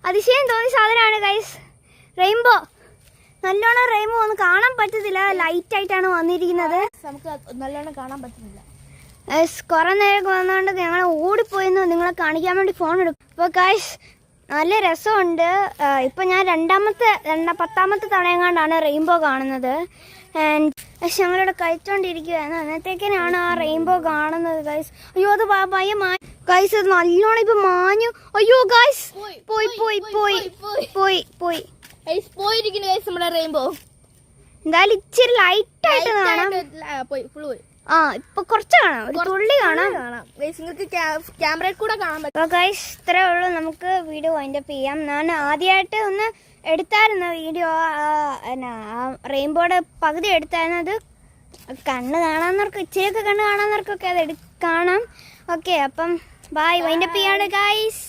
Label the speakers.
Speaker 1: അതിശയം തോന്നിയ സാധനമാണ് ഗൈസ്. റെയിൻബോ നല്ലോണം റെയിൻബോ ഒന്നും കാണാൻ പറ്റത്തില്ല, ലൈറ്റ് ആയിട്ടാണ് വന്നിരിക്കുന്നത്.
Speaker 2: നമുക്ക് നല്ലോണം കാണാൻ പറ്റുന്നില്ല.
Speaker 1: കുറെ നേരം വന്നുകൊണ്ട് ഞങ്ങൾ ഓടിപ്പോയെന്ന് നിങ്ങളെ കാണിക്കാൻ വേണ്ടി ഫോൺ എടുക്കും. അപ്പോൾ ഗൈസ് നല്ല രസമുണ്ട്. ഇപ്പം ഞാൻ 10ാമത്തെ തവണയെങ്ങാണ്ടാണ് റെയിൻബോ കാണുന്നത്. ആൻഡ് പക്ഷെ ഞങ്ങളിവിടെ കഴിച്ചോണ്ടിരിക്കുകയായിരുന്നു. അന്നത്തേക്കാണ് ആ റെയിൻബോ കാണുന്നത് ഗൈസ്. അയ്യോ അത് ഗൈസ് അത് നല്ലോണം ഇപ്പൊ മാഞ്ഞു. അയ്യോ ഗൈസ് പോയി പോയി പോയി പോയി പോയി
Speaker 2: പോയിരിക്കുന്നു ഗൈസ് നമ്മുടെ റെയിൻബോ.
Speaker 1: എന്തായാലും ഇച്ചിരി ലൈറ്റ് ആയിട്ട് കാണാം.
Speaker 2: പോയി
Speaker 1: ഇപ്പൊ കുറച്ച് കാണാം, ഒരു തുള്ളി കാണാം.
Speaker 2: നിങ്ങൾക്ക് ക്യാമറയിൽ കൂടെ കാണാൻ പറ്റും.
Speaker 1: അപ്പോൾ ഗൈസ് ഇത്രേ ഉള്ളൂ, നമുക്ക് വീഡിയോ വൈൻഡപ്പ് ചെയ്യാം. ഞാൻ ആദ്യമായിട്ട് ഒന്ന് എടുത്തായിരുന്നു വീഡിയോ, റെയിൻബോയുടെ പകുതി എടുത്തായിരുന്നു. അത് കണ്ണ് കാണാവുന്നവർക്ക്, ഇച്ചിരിയൊക്കെ കണ്ണ് കാണാവുന്നവർക്കൊക്കെ അത് കാണാം. ഓക്കെ, അപ്പം ബൈ, വൈൻഡപ്പ് ചെയ്യാണ് ഗൈസ്.